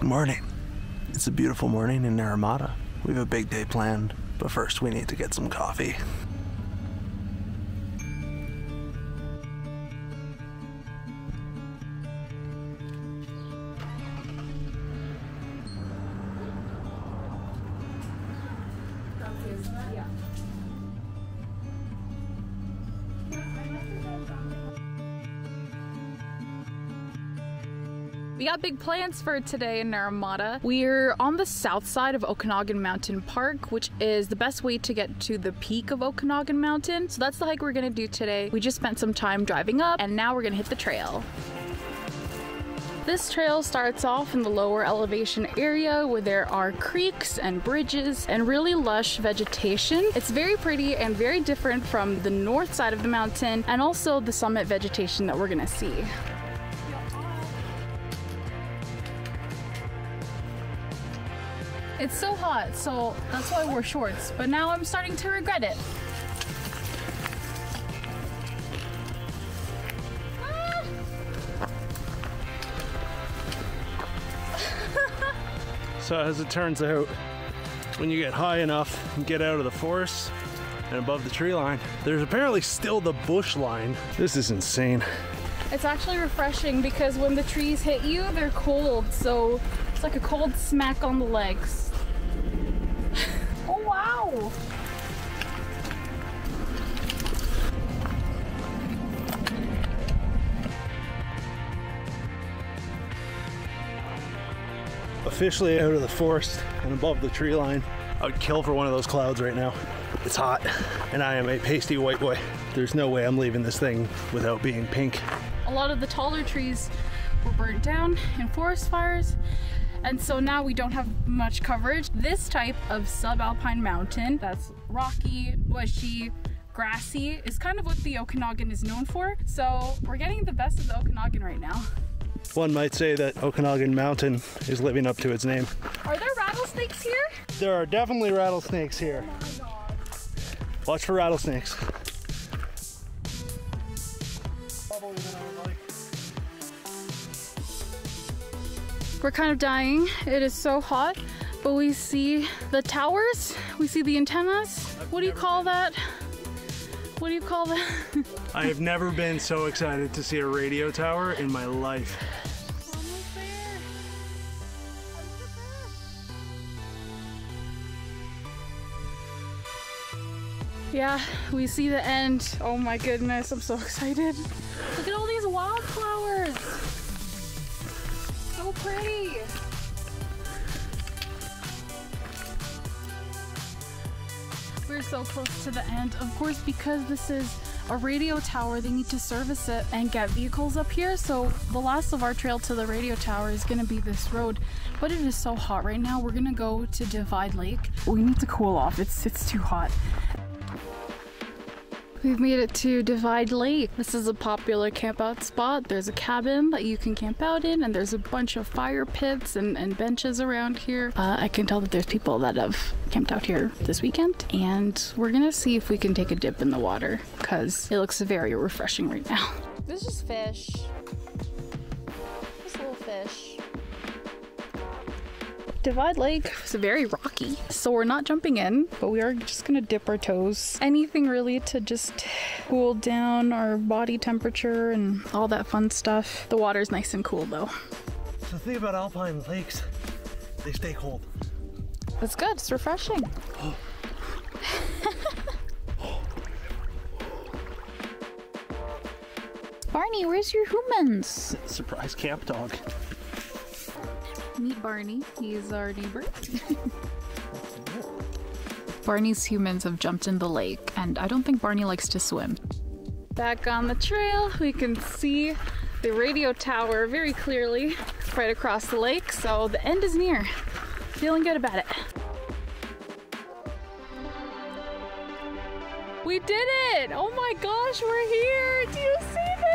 Good morning. It's a beautiful morning in Naramata. We have a big day planned, but first we need to get some coffee. We got big plans for today in Naramata. We're on the south side of Okanagan Mountain Park, which is the best way to get to the peak of Okanagan Mountain. So that's the hike we're gonna do today. We just spent some time driving up and now we're gonna hit the trail. This trail starts off in the lower elevation area where there are creeks and bridges and really lush vegetation. It's very pretty and very different from the north side of the mountain and also the summit vegetation that we're gonna see. It's so hot, so that's why I wore shorts, but now I'm starting to regret it. So as it turns out, when you get high enough and get out of the forest and above the tree line, there's apparently still the bush line. This is insane. It's actually refreshing because when the trees hit you, they're cold, so it's like a cold smack on the legs. Oh wow! Officially out of the forest and above the tree line. I would kill for one of those clouds right now. It's hot and I am a pasty white boy. There's no way I'm leaving this thing without being pink. A lot of the taller trees were burnt down in forest fires, and so now we don't have much coverage. This type of subalpine mountain that's rocky, bushy, grassy is kind of what the Okanagan is known for. So we're getting the best of the Okanagan right now. One might say that Okanagan Mountain is living up to its name. Are there rattlesnakes here? There are definitely rattlesnakes here. Oh my God. Watch for rattlesnakes. We're kind of dying. It is so hot, but we see the towers. We see the antennas. What do you call that? What do you call that? I have never been so excited to see a radio tower in my life. Almost there. Yeah, we see the end. Oh my goodness, I'm so excited. Look at all these wildflowers. So pretty. We're so close to the end. Of course, because this is a radio tower, they need to service it and get vehicles up here. So the last of our trail to the radio tower is gonna be this road. But it is so hot right now. We're gonna go to Divide Lake. We need to cool off. It's too hot. We've made it to Divide Lake. This is a popular camp out spot. There's a cabin that you can camp out in, and there's a bunch of fire pits and benches around here. I can tell that there's people that have camped out here this weekend, and we're gonna see if we can take a dip in the water because it looks very refreshing right now. This is fish. This little fish. Divide Lake is very rocky, so we're not jumping in, but we are just gonna dip our toes. Anything really to just cool down our body temperature and all that fun stuff. The water's nice and cool though. The thing about alpine lakes, they stay cold. That's good, it's refreshing. Barney, where's your humans? Surprise camp dog. Meet Barney, he's our neighbor. Barney's humans have jumped in the lake, and I don't think Barney likes to swim. Back on the trail, we can see the radio tower very clearly right across the lake, so the end is near. Feeling good about it. We did it! Oh my gosh, we're here! Do you see this?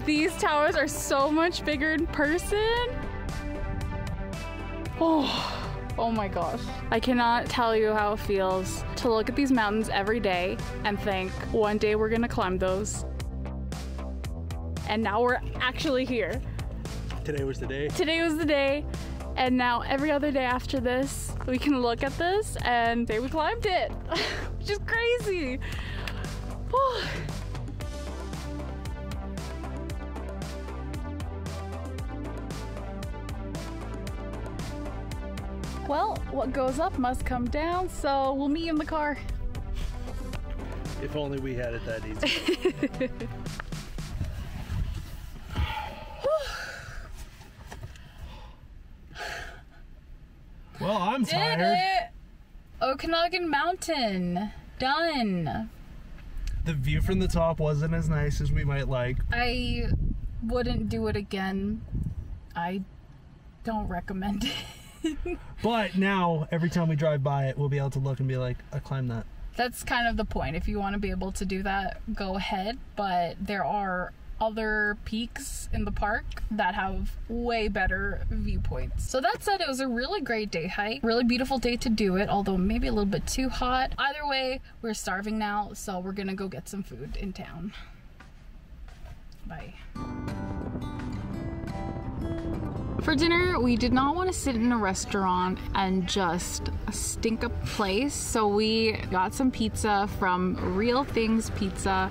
These towers are so much bigger in person. Oh my gosh. I cannot tell you how it feels to look at these mountains every day and think one day we're gonna climb those. and now we're actually here. Today was the day. Today was the day, and now every other day after this, we can look at this and say we climbed it, which is crazy. Well, what goes up must come down, so we'll meet you in the car. If only we had it that easy. Well, I'm tired. Did it! Okanagan Mountain. Done. The view from the top wasn't as nice as we might like. I wouldn't do it again. I don't recommend it. But now, every time we drive by it, we'll be able to look and be like, I climbed that. That's kind of the point. If you want to be able to do that, go ahead. But there are other peaks in the park that have way better viewpoints. So that said, it was a really great day hike. Really beautiful day to do it, although maybe a little bit too hot. Either way, we're starving now, so we're gonna go get some food in town. Bye. For dinner, we did not want to sit in a restaurant and just stink up the place, so we got some pizza from Real Things Pizza.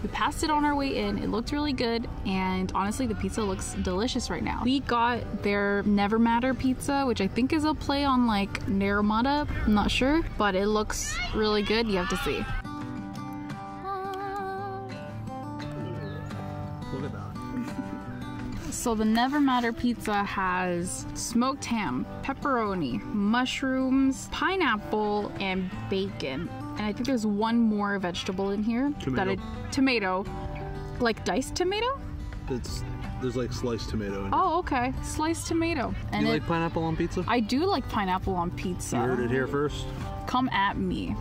We passed it on our way in. It looked really good, and honestly, the pizza looks delicious right now. We got their Never Matter pizza, which I think is a play on like Naramata. I'm not sure, but it looks really good. You have to see. Look at that. So the Never Matter pizza has smoked ham, pepperoni, mushrooms, pineapple, and bacon. And I think there's one more vegetable in here. Tomato. Like diced tomato? There's like sliced tomato in it. Oh, okay. Sliced tomato. And you like pineapple on pizza? I do like pineapple on pizza. You heard it here first. Come at me.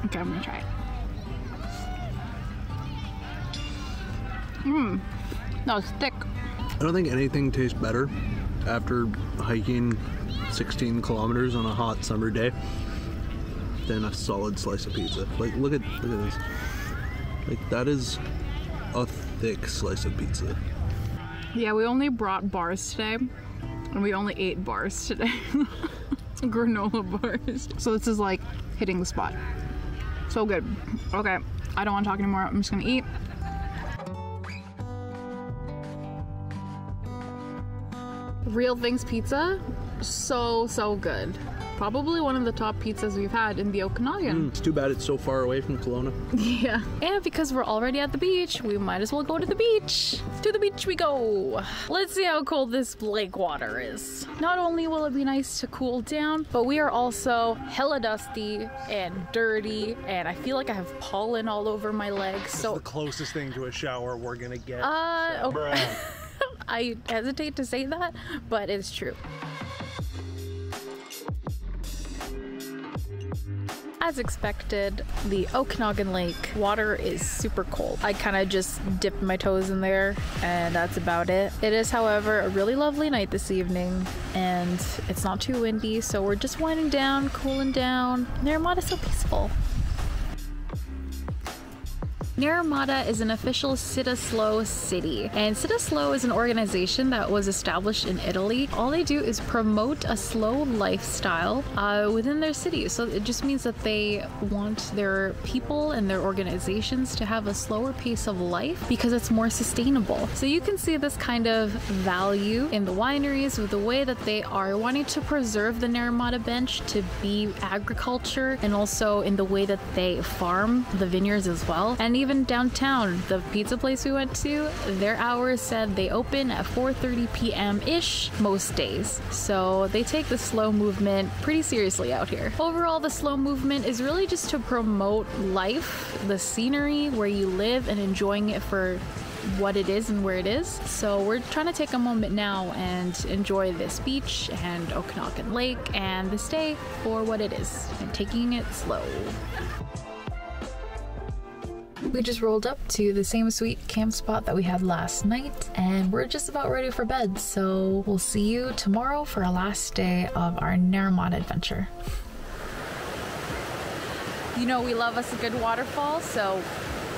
Okay, I'm gonna try it. No, it's thick. I don't think anything tastes better after hiking 16 kilometers on a hot summer day than a solid slice of pizza. Like, look at this. Like, that is a thick slice of pizza. Yeah, we only brought bars today, and we only ate bars today. Granola bars. So this is like hitting the spot. So good. Okay, I don't want to talk anymore. I'm just gonna eat. Real Things Pizza, so good. Probably one of the top pizzas we've had in the Okanagan. It's too bad it's so far away from Kelowna. Yeah. And because we're already at the beach, we might as well go to the beach. To the beach we go. Let's see how cold this lake water is. Not only will it be nice to cool down, but we are also hella dusty and dirty, and I feel like I have pollen all over my legs. So the closest thing to a shower we're gonna get. I hesitate to say that, but it's true. As expected, the Okanagan Lake water is super cold. I kind of just dipped my toes in there, and that's about it. It is, however, a really lovely night this evening, and it's not too windy, so we're just winding down, cooling down. Naramata is so peaceful. Naramata is an official Cittaslow city, and Cittaslow is an organization that was established in Italy. All they do is promote a slow lifestyle within their city. So it just means that they want their people and their organizations to have a slower pace of life because it's more sustainable. So you can see this kind of value in the wineries with the way that they are wanting to preserve the Naramata bench to be agriculture, and also in the way that they farm the vineyards as well. And even downtown, the pizza place we went to, their hours said they open at 4:30 p.m.-ish most days. So they take the slow movement pretty seriously out here. Overall, the slow movement is really just to promote life, the scenery, where you live, and enjoying it for what it is and where it is. So we're trying to take a moment now and enjoy this beach and Okanagan Lake and this day for what it is, and taking it slow. We just rolled up to the same sweet camp spot that we had last night, and we're just about ready for bed. So we'll see you tomorrow for our last day of our Naramata adventure. You know we love us a good waterfall, so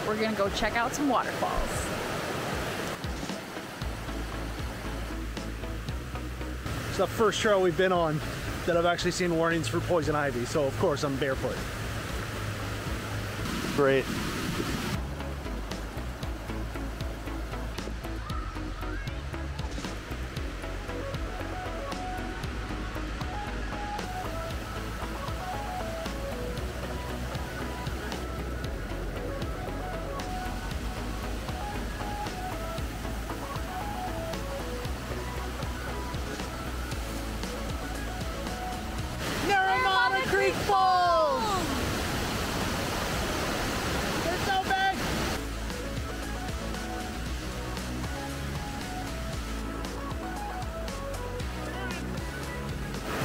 we're gonna go check out some waterfalls. It's the first trail we've been on that I've actually seen warnings for poison ivy, so of course I'm barefoot. Great. Naramata Creek Falls! They're so big!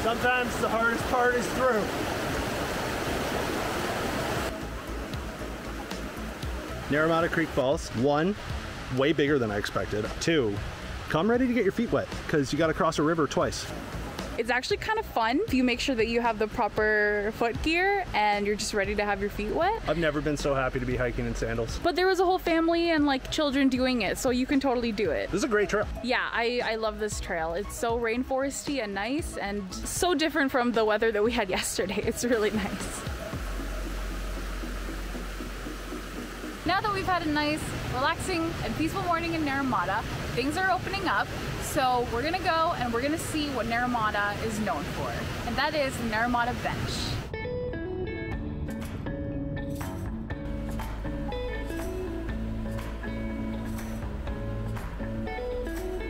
Sometimes the hardest part is through. Naramata Creek Falls, 1, way bigger than I expected. 2, come ready to get your feet wet because you got to cross a river twice. It's actually kind of fun if you make sure that you have the proper foot gear and you're just ready to have your feet wet. I've never been so happy to be hiking in sandals. But there was a whole family and like children doing it, so you can totally do it. This is a great trail. Yeah, I love this trail. It's so rainforesty and nice and so different from the weather that we had yesterday. It's really nice. Now that we've had a nice, relaxing, and peaceful morning in Naramata, things are opening up. So we're gonna go and we're gonna see what Naramata is known for. And that is the Naramata Bench.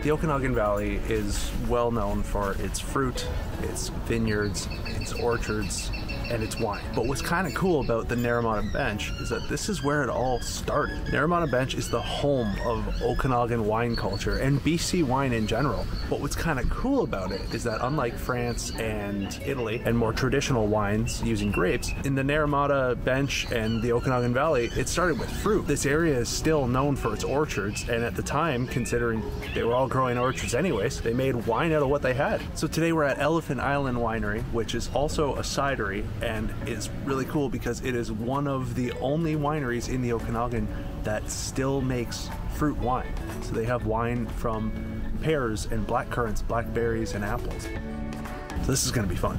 The Okanagan Valley is well known for its fruit, its vineyards, its orchards, and its wine. But what's kind of cool about the Naramata Bench is that this is where it all started. Naramata Bench is the home of Okanagan wine culture and BC wine in general. But what's kind of cool about it is that unlike France and Italy and more traditional wines using grapes, in the Naramata Bench and the Okanagan Valley, it started with fruit. This area is still known for its orchards, and at the time, considering they were all growing orchards anyways, they made wine out of what they had. So today we're at Elephant Island Winery, which is also a cidery, and is really cool because it is one of the only wineries in the Okanagan that still makes fruit wine. So they have wine from pears and blackcurrants, blackberries, and apples. So this is going to be fun.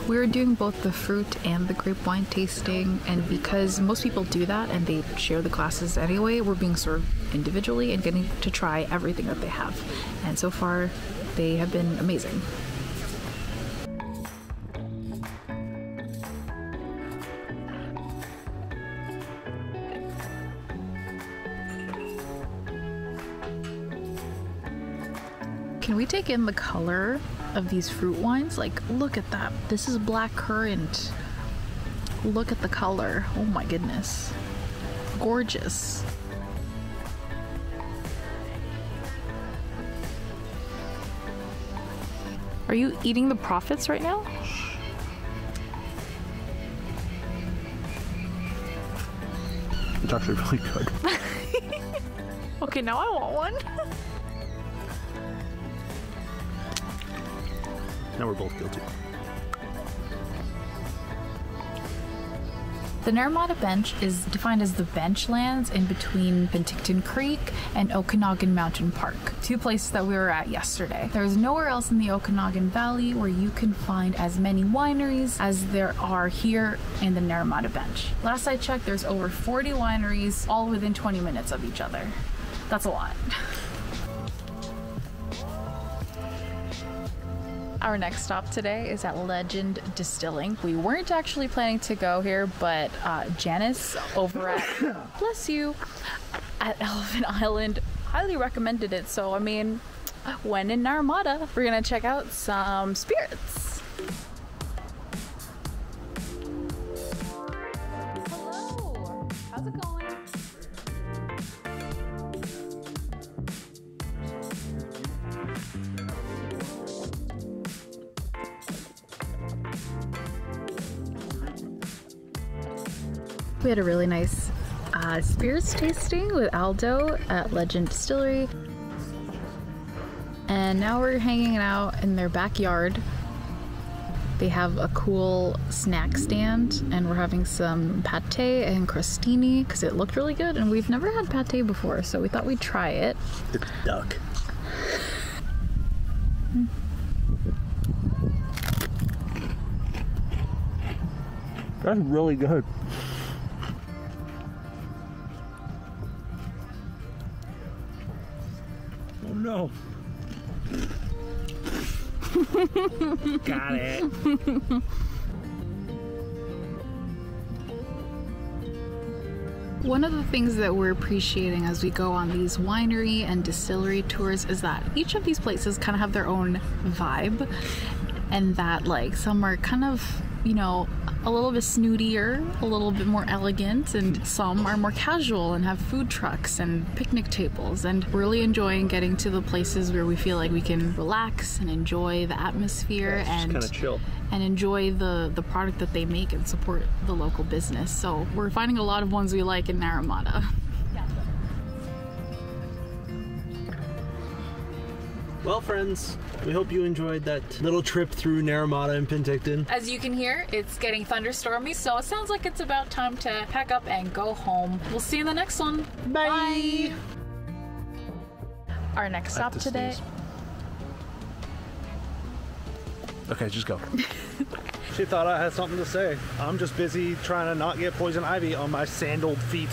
We were doing both the fruit and the grape wine tasting, and because most people do that and they share the glasses anyway, we're being served individually and getting to try everything that they have. And so far, they have been amazing. Can we take in the color of these fruit wines? Like, look at that. This is black currant. Look at the color. Oh my goodness. Gorgeous. Are you eating the profits right now? It's actually really good. Okay, now I want one. Now we're both guilty. The Naramata Bench is defined as the bench lands in between Penticton Creek and Okanagan Mountain Park, 2 places that we were at yesterday. There's nowhere else in the Okanagan Valley where you can find as many wineries as there are here in the Naramata Bench. Last I checked, there's over 40 wineries, all within 20 minutes of each other. That's a lot. Our next stop today is at Legend Distilling. We weren't actually planning to go here, but Janice over at, bless you, at Elephant Island highly recommended it. So, I mean, when in Naramata, we're gonna check out some spirits. Hello, how's it going? We had a really nice spirits tasting with Aldo at Legend Distillery. And now we're hanging out in their backyard. They have a cool snack stand, and we're having some pate and crostini because it looked really good, and we've never had pate before, so we thought we'd try it. It's duck. That's really good. Oh no. Got it. One of the things that we're appreciating as we go on these winery and distillery tours is that each of these places kind of have their own vibe, and that like some are kind of, you know, a little bit snootier, a little bit more elegant, and some are more casual and have food trucks and picnic tables, and really enjoying getting to the places where we feel like we can relax and enjoy the atmosphere and kind of chill and enjoy the product that they make and support the local business. So we're finding a lot of ones we like in Naramata. Well, friends, we hope you enjoyed that little trip through Naramata and Penticton. As you can hear, it's getting thunderstormy, so it sounds like it's about time to pack up and go home. We'll see you in the next one. Bye! Our next stop today... Okay, just go. She thought I had something to say. I'm just busy trying to not get poison ivy on my sandaled feet.